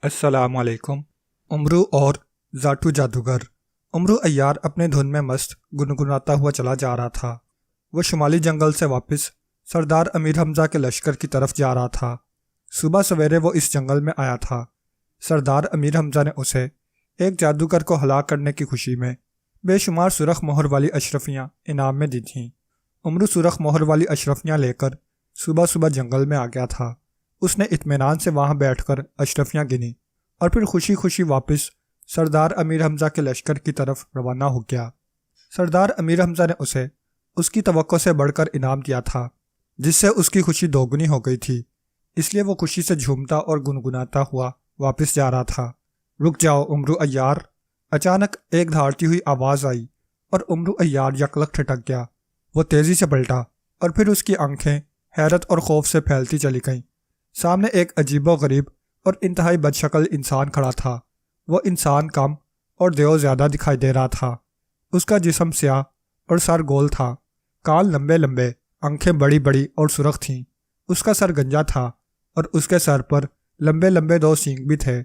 السلام علیکم۔ امرو اور ذاتو جادوگر۔ امرو عیار اپنے دھن میں مست گنگناتا ہوا چلا جا رہا تھا۔ وہ شمالی جنگل سے واپس سردار امیر حمزہ کے لشکر کی طرف جا رہا تھا۔ صبح سویرے وہ اس جنگل میں آیا تھا۔ سردار امیر حمزہ نے اسے ایک جادوگر کو ہلاک کرنے کی خوشی میں بے شمار سرخ مہر والی اشرفیاں انعام میں دی تھیں۔ امرو سرخ مہر والی اشرفیاں لے کر صبح صبح جنگل میں آ گیا تھا۔ اس نے اطمینان سے وہاں بیٹھ کر اشرفیاں گنی اور پھر خوشی خوشی واپس سردار امیر حمزہ کے لشکر کی طرف روانہ ہو گیا۔ سردار امیر حمزہ نے اسے اس کی توقع سے بڑھ کر انعام دیا تھا، جس سے اس کی خوشی دوگنی ہو گئی تھی۔ اس لیے وہ خوشی سے جھومتا اور گنگناتا ہوا واپس جا رہا تھا۔ رک جاؤ امرو عیار! اچانک ایک دھاڑتی ہوئی آواز آئی اور امرو عیار یکلک ٹھٹک گیا۔ وہ تیزی سے پلٹا اور پھر اس کی آنکھیں حیرت اور خوف سے پھیلتی چلی گئیں۔ سامنے ایک عجیب و غریب اور انتہائی بدشکل انسان کھڑا تھا۔ وہ انسان کم اور دیو زیادہ دکھائی دے رہا تھا۔ اس کا جسم سیاہ اور سر گول تھا، کان لمبے لمبے، آنکھیں بڑی بڑی اور سرخ تھیں۔ اس کا سر گنجا تھا اور اس کے سر پر لمبے لمبے 2 سینگ بھی تھے۔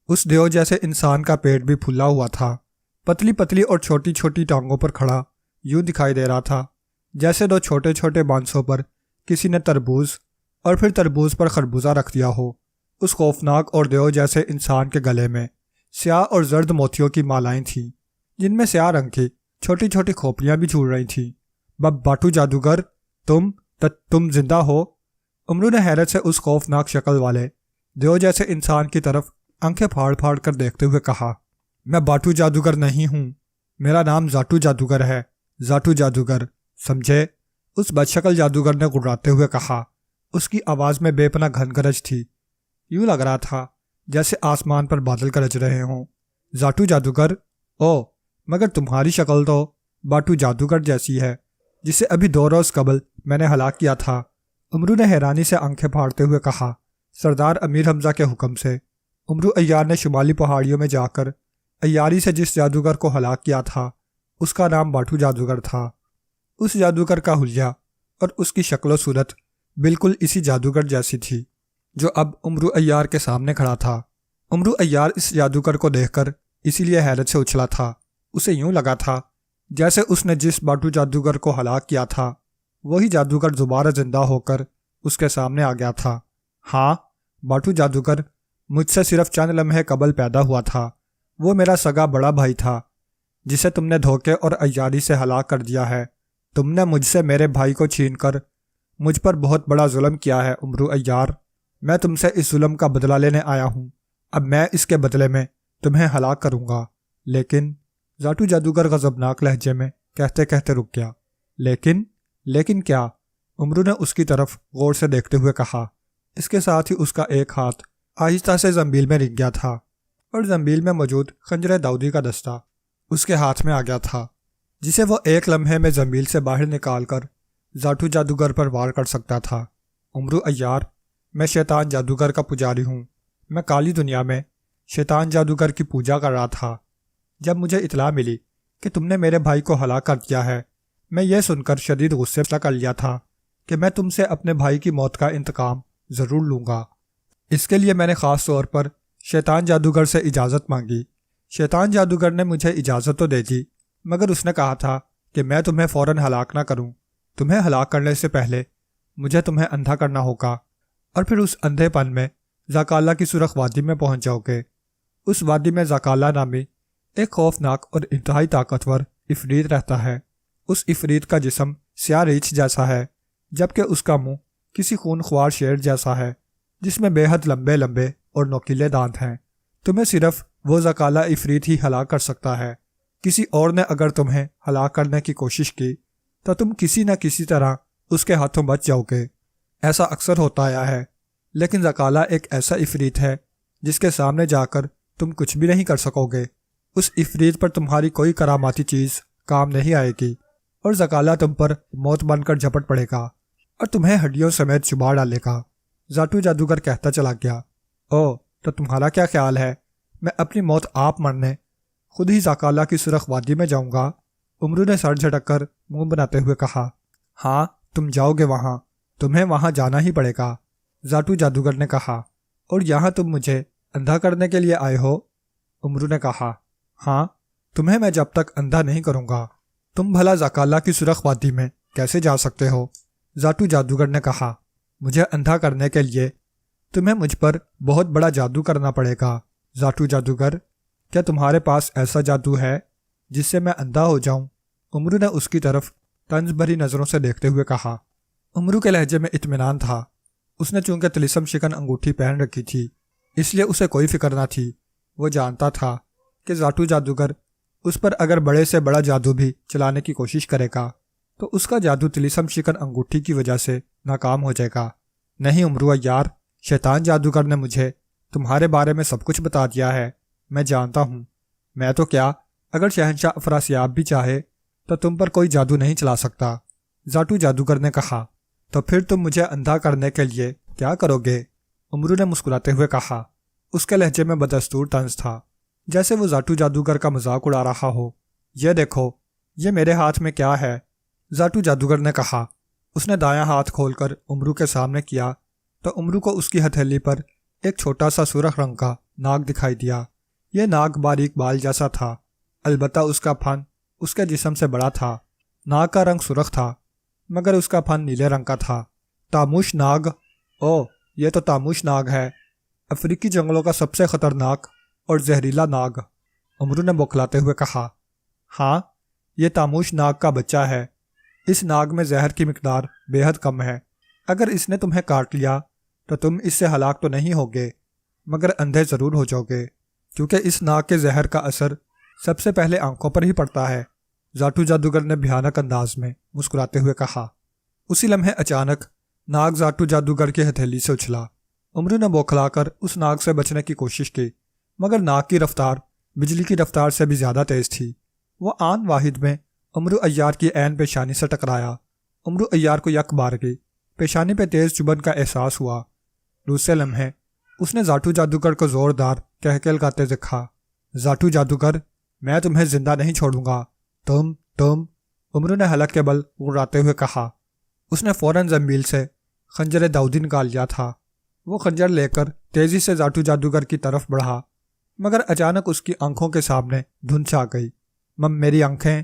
اس دیو جیسے انسان کا پیٹ بھی پھلا ہوا تھا، پتلی پتلی اور چھوٹی چھوٹی ٹانگوں پر کھڑا یوں دکھائی دے رہا تھا جیسے 2 چھوٹے چھوٹے بانسوں پر کسی نے تربوز اور پھر تربوز پر خربوزہ رکھ دیا ہو۔ اس خوفناک اور دیو جیسے انسان کے گلے میں سیاہ اور زرد موتیوں کی مالائیں تھیں، جن میں سیاہ رنگ کی چھوٹی چھوٹی کھوپڑیاں بھی جھول رہی تھیں۔ باٹو جادوگر، تم زندہ ہو؟ امرو نے حیرت سے اس خوفناک شکل والے دیو جیسے انسان کی طرف آنکھیں پھاڑ پھاڑ کر دیکھتے ہوئے کہا، میں باٹو جادوگر نہیں ہوں، میرا نام ذاتو جادوگر ہے، ذاتو جادوگر، سمجھے؟ اس بدشکل جادوگر نے گڑراتے ہوئے کہا۔ اس کی آواز میں بے پناہ گھن گرج تھی، یوں لگ رہا تھا جیسے آسمان پر بادل گرج رہے ہوں۔ ذاتو جادوگر؟ او، مگر تمہاری شکل تو باٹو جادوگر جیسی ہے، جسے ابھی 2 روز قبل میں نے ہلاک کیا تھا۔ امرو نے حیرانی سے آنکھیں پھاڑتے ہوئے کہا۔ سردار امیر حمزہ کے حکم سے امرو عیار نے شمالی پہاڑیوں میں جا کر عیاری سے جس جادوگر کو ہلاک کیا تھا، اس کا نام باٹو جادوگر تھا۔ اس جادوگر کا حلیہ اور اس کی شکل و صورت بالکل اسی جادوگر جیسی تھی جو اب امرو عیار کے سامنے کھڑا تھا۔ امرو عیار اس جادوگر کو دیکھ کر اسی لیے حیرت سے اچھلا تھا۔ اسے یوں لگا تھا جیسے اس نے جس باٹو جادوگر کو ہلاک کیا تھا، وہی جادوگر دوبارہ زندہ ہو کر اس کے سامنے آ گیا تھا۔ ہاں باٹو جادوگر، مجھ سے صرف چند لمحے قبل پیدا ہوا تھا۔ وہ میرا سگا بڑا بھائی تھا جسے تم نے دھوکے اور عیاری سے ہلاک کر دیا ہے۔ تم نے مجھ سے میرے بھائی کو چھین کر مجھ پر بہت بڑا ظلم کیا ہے امرو عیار۔ میں تم سے اس ظلم کا بدلہ لینے آیا ہوں۔ اب میں اس کے بدلے میں تمہیں ہلاک کروں گا۔ لیکن ذاتو جادوگر غضبناک لہجے میں کہتے کہتے رک گیا۔ لیکن کیا؟ امرو نے اس کی طرف غور سے دیکھتے ہوئے کہا۔ اس کے ساتھ ہی اس کا ایک ہاتھ آہستہ سے زنبیل میں رک گیا تھا اور زنبیل میں موجود خنجر داؤدی کا دستہ اس کے ہاتھ میں آ گیا تھا، جسے وہ ایک لمحے میں زنبیل سے باہر نکال کر ذاتو جادوگر پر وار کر سکتا تھا۔ امرو عیار، میں شیطان جادوگر کا پجاری ہوں۔ میں کالی دنیا میں شیطان جادوگر کی پوجا کر رہا تھا۔ جب مجھے اطلاع ملی کہ تم نے میرے بھائی کو ہلاک کر دیا ہے، میں یہ سن کر شدید غصے سے کر لیا تھا کہ میں تم سے اپنے بھائی کی موت کا انتقام ضرور لوں گا۔ اس کے لیے میں نے خاص طور پر شیطان جادوگر سے اجازت مانگی۔ شیطان جادوگر نے مجھے اجازت تو دے دی، مگر اس نے کہا تھا کہ میں تمہیں فوراً ہلاک نہ کروں۔ تمہیں ہلاک کرنے سے پہلے مجھے تمہیں اندھا کرنا ہوگا اور پھر اس اندھے پن میں زاکالہ کی سرخ وادی میں پہنچ جاؤ گے۔ اس وادی میں زاکالہ نامی ایک خوفناک اور انتہائی طاقتور عفریت رہتا ہے۔ اس عفریت کا جسم سیاہ ریچھ جیسا ہے، جبکہ اس کا منہ کسی خونخوار شیر جیسا ہے جس میں بے حد لمبے لمبے اور نوکیلے دانت ہیں۔ تمہیں صرف وہ زاکالہ عفریت ہی ہلاک کر سکتا ہے۔ کسی اور نے اگر تمہیں ہلاک کرنے کی کوشش کی تو تم کسی نہ کسی طرح اس کے ہاتھوں بچ جاؤ گے۔ ایسا اکثر ہوتا آیا ہے، لیکن زاکالہ ایک ایسا عفریت ہے جس کے سامنے جا کر تم کچھ بھی نہیں کر سکو گے۔ اس عفریت پر تمہاری کوئی کراماتی چیز کام نہیں آئے گی اور زاکالہ تم پر موت بن کر جھپٹ پڑے گا اور تمہیں ہڈیوں سمیت چبا ڈالے گا۔ ذاتو جادوگر کہتا چلا گیا۔ او، تو تمہارا کیا خیال ہے میں اپنی موت آپ مرنے خود ہی زاکالہ کی سرخ وادی میں جاؤں گا؟ امرو نے سر جھٹک کر منہ بناتے ہوئے کہا۔ ہاں تم جاؤ گے وہاں، تمہیں وہاں جانا ہی پڑے گا، ذاتو جادوگر نے کہا، اور یہاں تم مجھے اندھا کرنے کے لیے آئے ہو؟ عمرو نے کہا، ہاں، تمہیں میں جب تک اندھا نہیں کروں گا۔ تم بھلا زکالہ کی سرخ وادی میں کیسے جا سکتے ہو؟ ذاتو جادوگر نے کہا، مجھے اندھا کرنے کے لیے تمہیں مجھ پر بہت بڑا جادو کرنا پڑے گا۔ ذاتو جادوگر، کیا تمہارے پاس ایسا جادو ہے جس سے میں اندھا ہو جاؤں؟ عمرو نے اس کی طرف طنز بھری نظروں سے دیکھتے ہوئے کہا۔ عمرو کے لہجے میں اطمینان تھا۔ اس نے چونکہ طلسم شکن انگوٹھی پہن رکھی تھی، اس لیے اسے کوئی فکر نہ تھی۔ وہ جانتا تھا کہ ذاتو جادوگر اس پر اگر بڑے سے بڑا جادو بھی چلانے کی کوشش کرے گا تو اس کا جادو طلسم شکن انگوٹھی کی وجہ سے ناکام ہو جائے گا۔ نہیں عمرو عیار، شیطان جادوگر نے مجھے تمہارے بارے میں سب کچھ بتا دیا ہے۔ میں جانتا ہوں، میں تو کیا، اگر شہنشاہ افراسیاب بھی چاہے تو تم پر کوئی جادو نہیں چلا سکتا۔ ذاتو جادوگر نے کہا، تو پھر تم مجھے اندھا کرنے کے لیے کیا کرو گے؟ عمرو نے مسکراتے ہوئے کہا۔ اس کے لہجے میں بدستور طنز تھا، جیسے وہ ذاتو جادوگر کا مذاق اڑا رہا ہو۔ یہ دیکھو، یہ میرے ہاتھ میں کیا ہے؟ ذاتو جادوگر نے کہا۔ اس نے دایاں ہاتھ کھول کر عمرو کے سامنے کیا تو عمرو کو اس کی ہتھیلی پر ایک چھوٹا سا سرخ رنگ کا ناگ دکھائی دیا۔ یہ ناگ باریک بال جیسا تھا، البتہ اس کا پھن اس کے جسم سے بڑا تھا۔ ناگ کا رنگ سرخ تھا مگر اس کا پھن نیلے رنگ کا تھا۔ تاموش ناگ؟ او، یہ تو تاموش ناگ ہے، افریقی جنگلوں کا سب سے خطرناک اور زہریلا ناگ، عمرو نے بوکھلاتے ہوئے کہا۔ ہاں، یہ تاموش ناگ کا بچہ ہے۔ اس ناگ میں زہر کی مقدار بے حد کم ہے۔ اگر اس نے تمہیں کاٹ لیا تو تم اس سے ہلاک تو نہیں ہوگے، مگر اندھے ضرور ہو جاؤ گے، کیونکہ اس ناگ کے زہر کا اثر سب سے پہلے آنکھوں پر ہی پڑتا ہے، ذاتو جادوگر نے بھیانک انداز میں مسکراتے ہوئے کہا۔ اسی لمحے اچانک ناگ ذاتو جادوگر کی ہتھیلی سے اچھلا۔ عمرو نے بوکھلا کر اس ناگ سے بچنے کی کوشش کی، مگر ناگ کی رفتار بجلی کی رفتار سے بھی زیادہ تیز تھی۔ وہ آن واحد میں عمرو عیار کی عین پیشانی سے ٹکرایا۔ عمرو عیار کو یک بارگی پیشانی پہ تیز چبھن کا احساس ہوا۔ دوسرے لمحے اس نے ذاتو جادوگر کو زوردار کہکے لگاتے دیکھا۔ ذاتو جادوگر، میں تمہیں زندہ نہیں چھوڑوں گا۔ تم عمرو نے حلق کے بل اڑاتے ہوئے کہا۔ اس نے فوراً زنبیل سے خنجر داؤدی نکال لیا تھا۔ وہ خنجر لے کر تیزی سے ذاتو جادوگر کی طرف بڑھا، مگر اچانک اس کی آنکھوں کے سامنے دھند چھا گئی۔ میری آنکھیں؟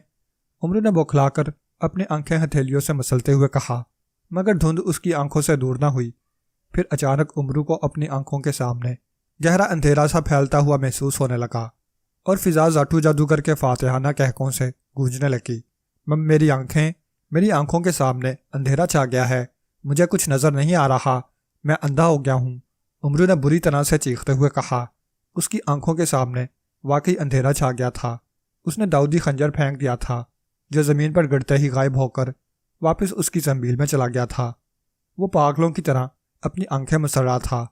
عمرو نے بوکھلا کر اپنی آنکھیں ہتھیلیوں سے مسلتے ہوئے کہا، مگر دھند اس کی آنکھوں سے دور نہ ہوئی۔ پھر اچانک عمرو کو اپنی آنکھوں کے سامنے گہرا اندھیرا سا پھیلتا ہوا محسوس ہونے لگا اور فضا ذاتو جادوگر کے فاتحانہ کہکوں سے گونجنے لگی۔ میری آنکھیں، میری آنکھوں کے سامنے اندھیرا چھا گیا ہے، مجھے کچھ نظر نہیں آ رہا، میں اندھا ہو گیا ہوں، عمرو نے بری طرح سے چیختے ہوئے کہا۔ اس کی آنکھوں کے سامنے واقعی اندھیرا چھا گیا تھا۔ اس نے داؤدی خنجر پھینک دیا تھا جو زمین پر گرتے ہی غائب ہو کر واپس اس کی زنبیل میں چلا گیا تھا۔ وہ پاگلوں کی طرح اپنی آنکھیں مسل رہا تھا۔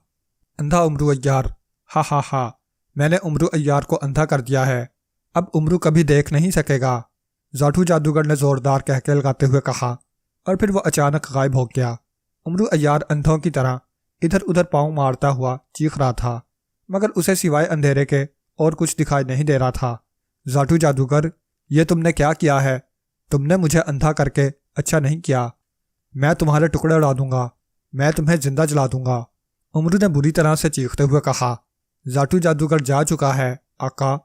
اندھا عمرو عیار، ہا ہا ہا، میں نے عمرو عیار کو اندھا کر دیا ہے، اب عمرو کبھی دیکھ نہیں سکے گا، ذاتو جادوگر نے زوردار کہکے لگاتے ہوئے کہا، اور پھر وہ اچانک غائب ہو گیا۔ عمرو عیار اندھوں کی طرح ادھر ادھر پاؤں مارتا ہوا چیخ رہا تھا، مگر اسے سوائے اندھیرے کے اور کچھ دکھائی نہیں دے رہا تھا۔ ذاتو جادوگر، یہ تم نے کیا ہے؟ تم نے مجھے اندھا کر کے اچھا نہیں کیا، میں تمہارے ٹکڑے اڑا دوں گا، میں تمہیں زندہ جلا دوں گا، عمرو نے بری طرح سے چیختے ہوئے کہا۔ ذاتو جادوگر جا چکا ہے آقا،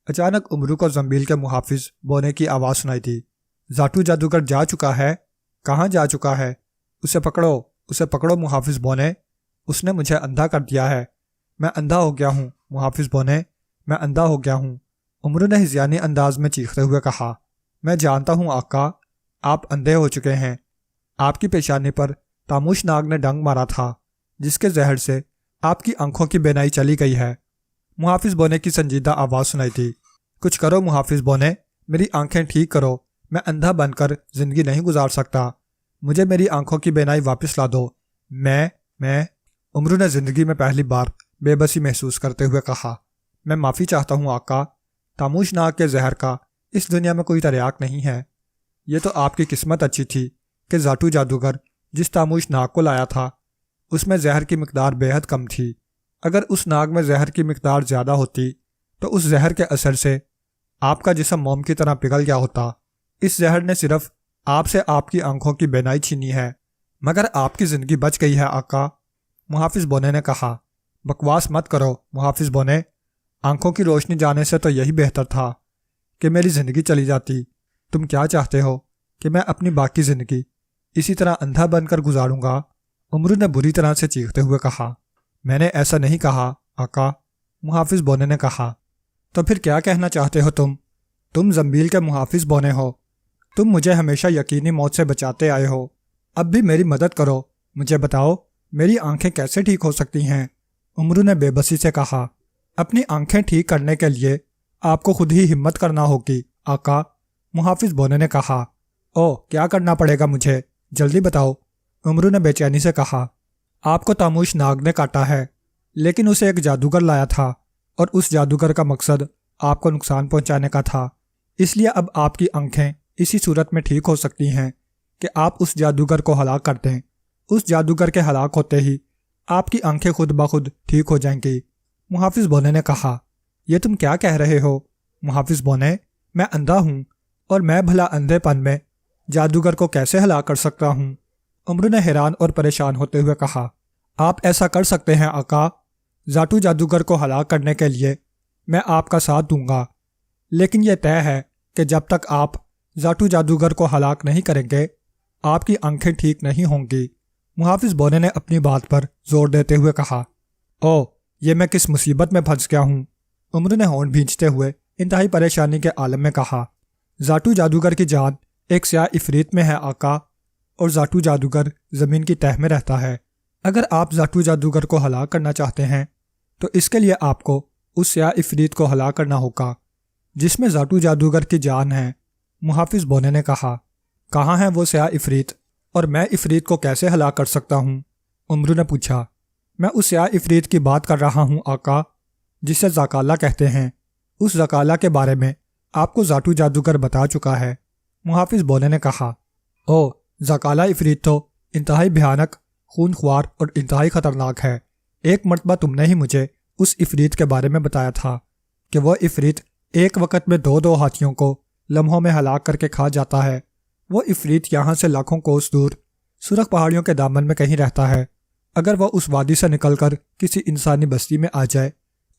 اچانک عمرو کو زنبیل کے محافظ بونے کی آواز سنائی دی۔ ذاتو جادوگر جا چکا ہے؟ کہاں جا چکا ہے؟ اسے پکڑو محافظ بونے، اس نے مجھے اندھا کر دیا ہے، میں اندھا ہو گیا ہوں محافظ بونے، میں اندھا ہو گیا ہوں، عمرو نے ہذیانی انداز میں چیختے ہوئے کہا۔ میں جانتا ہوں آقا، آپ اندھے ہو چکے ہیں، آپ کی پیشانی پر تاموش ناگ نے ڈنگ مارا تھا جس کے زہر سے آپ کی آنکھوں کی بینائی چلی گئی ہے، محافظ بونے کی سنجیدہ آواز سنائی تھی۔ کچھ کرو محافظ بونے، میری آنکھیں ٹھیک کرو، میں اندھا بن کر زندگی نہیں گزار سکتا، مجھے میری آنکھوں کی بینائی واپس لا دو۔ میں عمرو نے زندگی میں پہلی بار بے بسی محسوس کرتے ہوئے کہا۔ میں معافی چاہتا ہوں آقا، تاموش ناگ کے زہر کا اس دنیا میں کوئی تریاق نہیں ہے، یہ تو آپ کی قسمت اچھی تھی کہ ذاتو جادوگر جس تاموش ناگ کو لایا تھا اس میں زہر کی مقدار بے حد کم تھی، اگر اس ناگ میں زہر کی مقدار زیادہ ہوتی تو اس زہر کے اثر سے آپ کا جسم موم کی طرح پگھل گیا ہوتا۔ اس زہر نے صرف آپ سے آپ کی آنکھوں کی بینائی چھینی ہے، مگر آپ کی زندگی بچ گئی ہے آقا، محافظ بونے نے کہا۔ بکواس مت کرو محافظ بونے، آنکھوں کی روشنی جانے سے تو یہی بہتر تھا کہ میری زندگی چلی جاتی۔ تم کیا چاہتے ہو کہ میں اپنی باقی زندگی اسی طرح اندھا بن کر گزاروں گا؟ عمرو نے بری طرح سے چیختے ہوئے کہا۔ میں نے ایسا نہیں کہا آقا، محافظ بونے نے کہا۔ تو پھر کیا کہنا چاہتے ہو تم؟ تم زنبیل کے محافظ بونے ہو، تم مجھے ہمیشہ یقینی موت سے بچاتے آئے ہو، اب بھی میری مدد کرو، مجھے بتاؤ میری آنکھیں کیسے ٹھیک ہو سکتی ہیں؟ عمرو نے بے بسی سے کہا۔ اپنی آنکھیں ٹھیک کرنے کے لیے آپ کو خود ہی ہمت کرنا ہوگی آقا، محافظ بونے نے کہا۔ او کیا کرنا پڑے گا مجھے، جلدی بتاؤ، عمرو نے بے چینی سے کہا۔ آپ کو تاموش ناگ نے کاٹا ہے، لیکن اسے ایک جادوگر لایا تھا اور اس جادوگر کا مقصد آپ کو نقصان پہنچانے کا تھا، اس لیے اب آپ کی آنکھیں اسی صورت میں ٹھیک ہو سکتی ہیں کہ آپ اس جادوگر کو ہلاک کر دیں۔ اس جادوگر کے ہلاک ہوتے ہی آپ کی آنکھیں خود بخود ٹھیک ہو جائیں گی۔ محافظ بونے نے کہا۔ یہ تم کیا کہہ رہے ہو محافظ بونے؟ میں اندھا ہوں اور میں بھلا اندھے پن میں جادوگر کو کیسے ہلاک کر سکتا ہوں؟ عمرو نے حیران اور پریشان ہوتے ہوئے کہا۔ آپ ایسا کر سکتے ہیں آقا، ذاتو جادوگر کو ہلاک کرنے کے لیے میں آپ کا ساتھ دوں گا، لیکن یہ طے ہے کہ جب تک آپ ذاتو جادوگر کو ہلاک نہیں کریں گے آپ کی آنکھیں ٹھیک نہیں ہوں گی۔ محافظ بونے نے اپنی بات پر زور دیتے ہوئے کہا۔ او یہ میں کس مصیبت میں پھنس گیا ہوں؟ عمرو نے ہونٹ بھینچتے ہوئے انتہائی پریشانی کے عالم میں کہا۔ ذاتو جادوگر کی جان ایک سیاہ عفریت میں ہے آقا، اور ذاتو جادوگر زمین کی تہہ میں رہتا ہے۔ اگر آپ ذاتو جادوگر کو ہلاک کرنا چاہتے ہیں تو اس کے لیے آپ کو اس سیاہ عفریت کو ہلاک کرنا ہوگا جس میں ذاتو جادوگر کی جان ہے۔ محافظ بونے نے کہا۔ کہاں ہے وہ سیاہ عفریت، اور میں عفریت کو کیسے ہلاک کر سکتا ہوں؟ عمرو نے پوچھا۔ میں اس سیاہ عفریت کی بات کر رہا ہوں آقا جسے زکالہ کہتے ہیں، اس زکالہ کے بارے میں آپ کو ذاتو جادوگر بتا چکا ہے۔ محافظ بونے نے کہا۔ او زکالہ عفریت تو انتہائی بھیانک، خون خوار اور انتہائی خطرناک ہے۔ ایک مرتبہ تم نے ہی مجھے اس عفریت کے بارے میں بتایا تھا کہ وہ عفریت ایک وقت میں دو ہاتھیوں کو لمحوں میں ہلاک کر کے کھا جاتا ہے۔ وہ عفریت یہاں سے لاکھوں کوس دور سرخ پہاڑیوں کے دامن میں کہیں رہتا ہے۔ اگر وہ اس وادی سے نکل کر کسی انسانی بستی میں آ جائے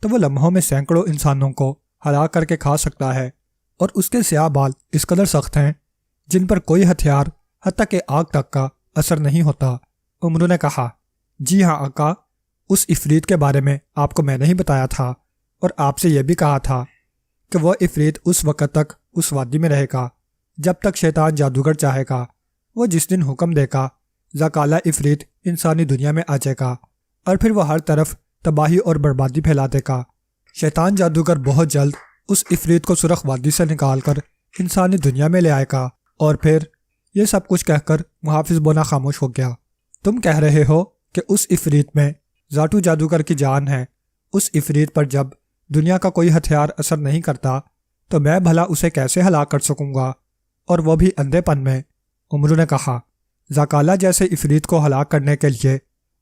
تو وہ لمحوں میں سینکڑوں انسانوں کو ہلاک کر کے کھا سکتا ہے، اور اس کے سیاہ بال اس قدر سخت ہیں جن پر کوئی ہتھیار حتیٰ کہ آگ تک کا اثر نہیں ہوتا۔ عمرو نے کہا۔ جی ہاں آقا، اس عفریت کے بارے میں آپ کو میں نے ہی بتایا تھا، اور آپ سے یہ بھی کہا تھا کہ وہ عفریت اس وقت تک اس وادی میں رہے گا جب تک شیطان جادوگر چاہے گا۔ وہ جس دن حکم دے گا زکالہ عفریت انسانی دنیا میں آ جائے گا، اور پھر وہ ہر طرف تباہی اور بربادی پھیلا دے گا۔ شیطان جادوگر بہت جلد اس عفریت کو سرخ وادی سے نکال کر انسانی دنیا میں لے آئے گا، اور پھر یہ سب کچھ کہہ کر محافظ بونا خاموش ہو گیا۔ تم کہہ رہے ہو کہ اس عفریت میں ذاتو جادوگر کی جان ہے۔ اس عفریت پر جب دنیا کا کوئی ہتھیار اثر نہیں کرتا تو میں بھلا اسے کیسے ہلاک کر سکوں گا، اور وہ بھی اندھے پن میں؟ عمرو نے کہا۔ زکالہ جیسے عفریت کو ہلاک کرنے کے لیے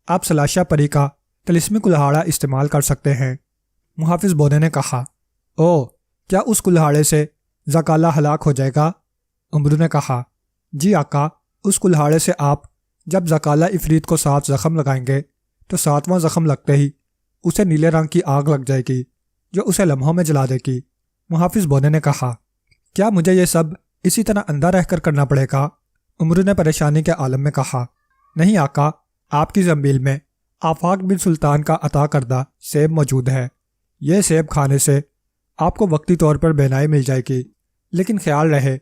آپ سلاشا پری کا طلسمی کلہاڑا استعمال کر سکتے ہیں۔ محافظ بونے نے کہا۔ او کیا اس کلہاڑے سے زکالہ ہلاک ہو جائے گا؟ عمرو نے کہا۔ جی آقا، اس کلہاڑے سے آپ جب زکالہ عفریت کو 7 زخم لگائیں گے تو 7واں زخم لگتے ہی اسے نیلے رنگ کی آگ لگ جائے گی جو اسے لمحوں میں جلا دے گی۔ محافظ بونے نے کہا۔ کیا مجھے یہ سب اسی طرح اندھا رہ کر کرنا پڑے گا؟ عمرو نے پریشانی کے عالم میں کہا۔ نہیں آقا، آپ کی زنبیل میں آفاق بن سلطان کا عطا کردہ سیب موجود ہے۔ یہ سیب کھانے سے آپ کو وقتی طور پر بینائی مل جائے گی، لیکن خیال رہے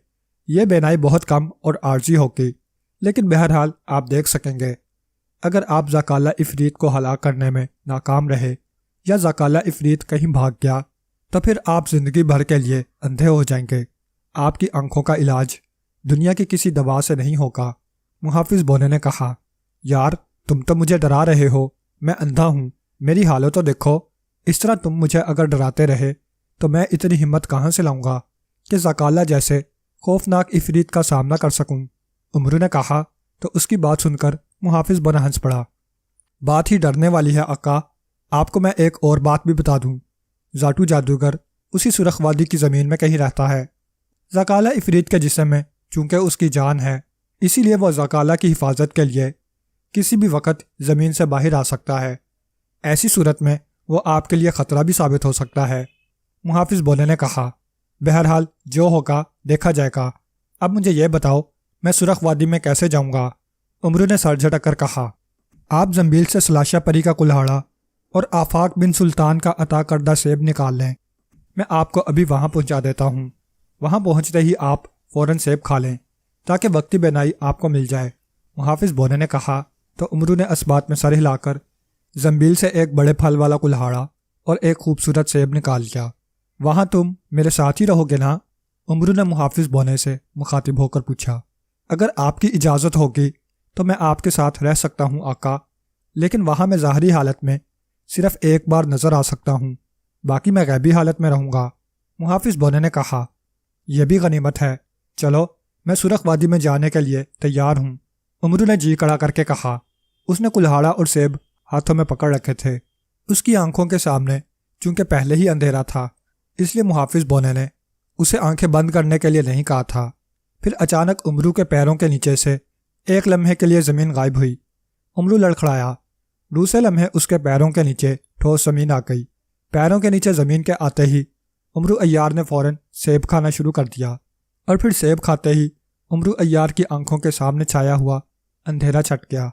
یہ بینائی بہت کم اور عارضی ہوگی، لیکن بہرحال آپ دیکھ سکیں گے۔ اگر آپ زکالہ عفریت کو ہلاک کرنے میں ناکام رہے یا زکالہ عفریت کہیں بھاگ گیا تو پھر آپ زندگی بھر کے لیے اندھے ہو جائیں گے۔ آپ کی آنکھوں کا علاج دنیا کی کسی دوا سے نہیں ہوگا۔ محافظ بونے نے کہا۔ یار تم تو مجھے ڈرا رہے ہو، میں اندھا ہوں، میری حالت تو دیکھو۔ اس طرح تم مجھے اگر ڈراتے رہے تو میں اتنی ہمت کہاں سے لاؤں گا کہ زکالہ جیسے خوفناک عفریت کا سامنا کر سکوں؟ عمرو نے کہا تو اس کی بات سن کر محافظ بونا ہنس پڑا۔ بات ہی ڈرنے والی ہے آقا، آپ کو میں ایک اور بات بھی بتا دوں۔ ذاتو جادوگر اسی سرخ وادی کی زمین میں کہیں رہتا ہے۔ زکالہ عفریت کے جسم میں چونکہ اس کی جان ہے، اسی لیے وہ زکالہ کی حفاظت کے لیے کسی بھی وقت زمین سے باہر آ سکتا ہے۔ ایسی صورت میں وہ آپ کے لیے خطرہ بھی ثابت ہو سکتا ہے۔ محافظ بونے نے کہا، بہرحال جو ہوگا دیکھا جائے گا۔ اب مجھے یہ بتاؤ میں سرخ وادی میں کیسے جاؤں گا؟ عمرو نے سر جھٹک کر کہا، آپ زنبیل سے سلاشہ پری کا کلہاڑا اور آفاق بن سلطان کا عطا کردہ سیب نکال لیں، میں آپ کو ابھی وہاں پہنچا دیتا ہوں۔ وہاں پہنچتے ہی آپ فوراً سیب کھا لیں تاکہ وقتی بینائی آپ کو مل جائے۔ محافظ بونے نے کہا تو عمرو نے اسبات میں سر ہلا کر زنبیل سے ایک بڑے پھل والا کلہاڑا اور ایک خوبصورت سیب نکال لیا۔ وہاں تم میرے ساتھ ہی رہو گے نا؟ عمرو نے محافظ بونے سے مخاطب ہو کر پوچھا۔ اگر آپ کی اجازت ہوگی تو میں آپ کے ساتھ رہ سکتا ہوں آقا، لیکن وہاں میں ظاہری حالت میں صرف ایک بار نظر آ سکتا ہوں، باقی میں غیبی حالت میں رہوں گا۔ محافظ بونے نے کہا، یہ بھی غنیمت ہے، چلو میں سرخ وادی میں جانے کے لیے تیار ہوں۔ عمرو نے جی کڑا کر کے کہا۔ اس نے کلہاڑا اور سیب ہاتھوں میں پکڑ رکھے تھے۔ اس کی آنکھوں کے سامنے چونکہ پہلے ہی اندھیرا تھا، اس لیے محافظ بونے نے اسے آنکھیں بند کرنے کے لیے نہیں کہا تھا۔ پھر اچانک عمرو کے پیروں کے نیچے سے ایک لمحے کے لیے زمین غائب ہوئی۔ عمرو لڑکھڑایا۔ دوسرے لمحے اس کے پیروں کے نیچے ٹھوس زمین آ گئی۔ پیروں کے نیچے زمین کے آتے ہی عمرو عیار نے فوراً سیب کھانا شروع کر دیا، اور پھر سیب کھاتے ہی عمرو عیار کی آنکھوں کے سامنے چھایا ہوا اندھیرا چھٹ گیا۔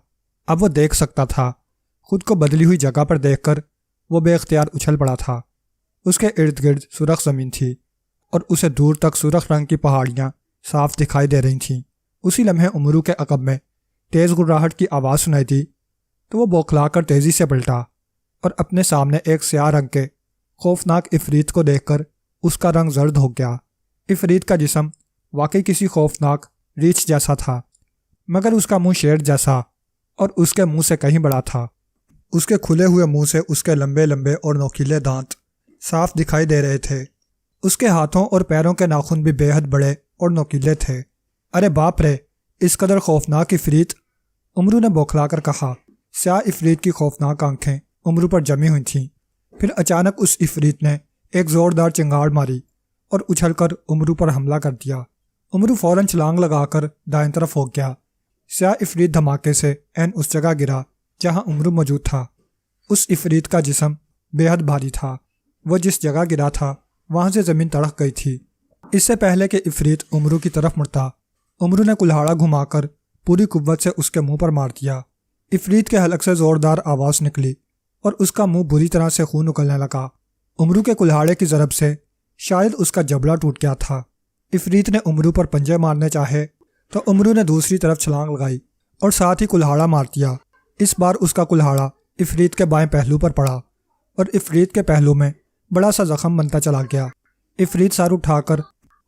اب وہ دیکھ سکتا تھا۔ خود کو بدلی ہوئی جگہ پر دیکھ کر وہ بے اختیار اچھل پڑا تھا۔ اس کے ارد گرد سرخ زمین تھی اور اسے دور تک سرخ رنگ کی پہاڑیاں صاف دکھائی دے رہی تھیں۔ اسی لمحے عمرو کے عقب میں تیز گڑاہٹ کی آواز سنائی دی تو وہ بوکھلا کر تیزی سے پلٹا اور اپنے سامنے ایک سیاہ رنگ کے خوفناک عفریت کو دیکھ کر اس کا رنگ زرد ہو گیا۔ عفریت کا جسم واقعی کسی خوفناک ریچھ جیسا تھا، مگر اس کا منہ شیر جیسا اور اس کے منہ سے کہیں بڑا تھا۔ اس کے کھلے ہوئے منہ سے اس کے لمبے لمبے اور نوکیلے دانت صاف دکھائی دے رہے تھے۔ اس کے ہاتھوں اور پیروں کے ناخن بھی بے حد بڑے اور نوکیلے تھے۔ ارے باپ رے، اس قدر خوفناک عفریت! عمرو نے بوکھلا کر کہا۔ سیاہ عفریت کی خوفناک آنکھیں عمرو پر جمی ہوئی تھیں۔ پھر اچانک اس عفریت نے ایک زوردار چنگاڑ ماری اور اچھل کر عمرو پر حملہ کر دیا۔ عمرو فوراً چھلانگ لگا کر دائیں طرف ہو گیا۔ سیاہ عفریت دھماکے سے عین اس جگہ گرا جہاں عمرو موجود تھا۔ اس عفریت کا جسم بے حد بھاری تھا۔ وہ جس جگہ گرا تھا وہاں سے زمین تڑک گئی تھی۔ اس سے پہلے کہ عفریت عمرو کی طرف مڑتا، عمرو نے کلہاڑا گھما کر پوری قوت سے اس کے منہ پر مار دیا۔ عفریت کے حلق سے زوردار آواز نکلی اور اس کا منہ بری طرح سے خون نکلنے لگا۔ عمرو کے کلہاڑے کی ضرب سے شاید اس کا جبڑا ٹوٹ گیا تھا۔ عفریت نے عمرو پر پنجے مارنے چاہے تو عمرو نے دوسری طرف چھلانگ لگائی اور ساتھ ہی کلہاڑا مار دیا۔ اس بار اس کا کلہاڑا عفریت کے بائیں پہلو پر پڑا اور عفریت کے پہلو میں بڑا سا زخم بنتا چلا گیا۔ عفریت سر اٹھا کر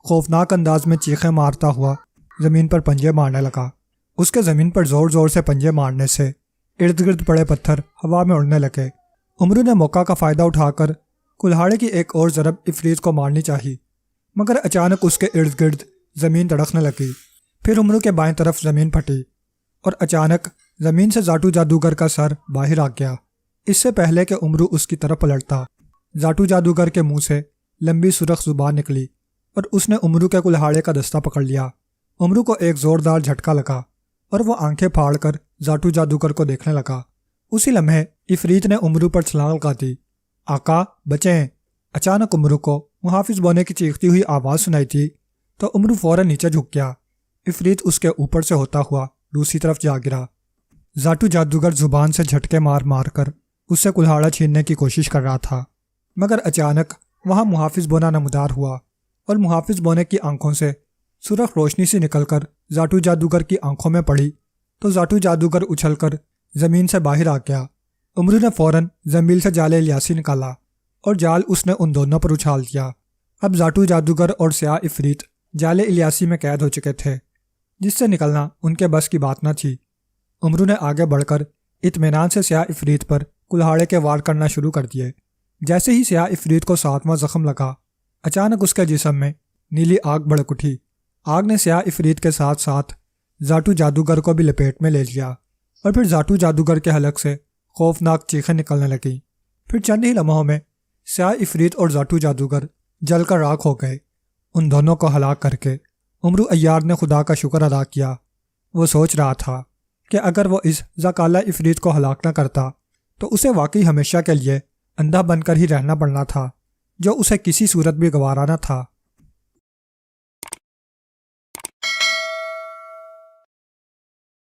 خوفناک انداز میں چیخیں مارتا ہوا زمین پر پنجے مارنے لگا۔ اس کے زمین پر زور زور سے پنجے مارنے سے ارد گرد پڑے پتھر ہوا میں اڑنے لگے۔ عمرو نے موقع کا فائدہ اٹھا کر کلہاڑے کی ایک اور ضرب عفریت کو مارنی چاہی، مگر اچانک اس کے ارد گرد زمین دھڑکنے لگی۔ پھر عمرو کے بائیں طرف زمین پھٹی اور اچانک زمین سے زاٹو جادوگر کا سر باہر آ گیا۔ اس سے پہلے کہ عمرو اس کی طرف پلٹتا، زاٹو جادوگر کے منہ سے لمبی سرخ زبان نکلی اور اس نے عمرو کے کلہاڑے کا دستہ پکڑ لیا۔ عمرو کو ایک زوردار جھٹکا لگا اور وہ آنکھیں پھاڑ کر زاٹو جادوگر کو دیکھنے لگا۔ اسی لمحے عفریت نے عمرو پر چھلانگ لگا دی۔ آقا بچیں! اچانک عمرو کو محافظ بونے کی چیختی ہوئی آواز سنائی تھی تو عمرو فوراً نیچے جھک گیا۔ عفریت اس کے اوپر سے ہوتا ہوا دوسری طرف جا گرا۔ زاٹو جادوگر زبان سے جھٹکے مار مار کر اس سے کلہاڑا چھیننے کی کوشش کر رہا تھا، مگر اچانک وہاں محافظ بونا نمودار ہوا اور محافظ بونے کی آنکھوں سے سرخ روشنی سی نکل کر زاٹو جادوگر کی آنکھوں میں پڑی تو زاٹو جادوگر اچھل کر زمین سے باہر آ گیا۔ عمرو نے فوراً زنبیل سے جال الیاسی نکالا اور جال اس نے ان دونوں پر اچھال دیا۔ اب زاٹو جادوگر اور سیاہ عفریت جال الیاسی میں قید ہو چکے تھے، جس سے نکلنا ان کے بس کی بات نہ تھی۔ عمرو نے آگے بڑھ کر اطمینان سے سیاہ عفریت پر کلہاڑے کے وار کرنا شروع کر دیے۔ جیسے ہی سیاہ عفریت کو 7واں زخم لگا، اچانک اس کے جسم میں نیلی آگ بھڑک اٹھی۔ آگ نے سیاہ عفریت کے ساتھ ساتھ زاٹو جادوگر کو بھی لپیٹ میں لے لیا اور پھر زاٹو جادوگر کے حلق سے خوفناک چیخیں نکلنے لگیں۔ پھر چند ہی لمحوں میں سیاہ عفریت اور زاٹو جادوگر جل کر راکھ ہو گئے۔ ان دونوں کو ہلاک کر کے عمرو عیار نے خدا کا شکر ادا کیا۔ وہ سوچ رہا تھا کہ اگر وہ اس زکالہ عفریت کو ہلاک نہ کرتا تو اسے واقعی ہمیشہ کے لیے اندھا بن کر ہی رہنا پڑنا تھا، جو اسے کسی صورت بھی گوارا نہ تھا۔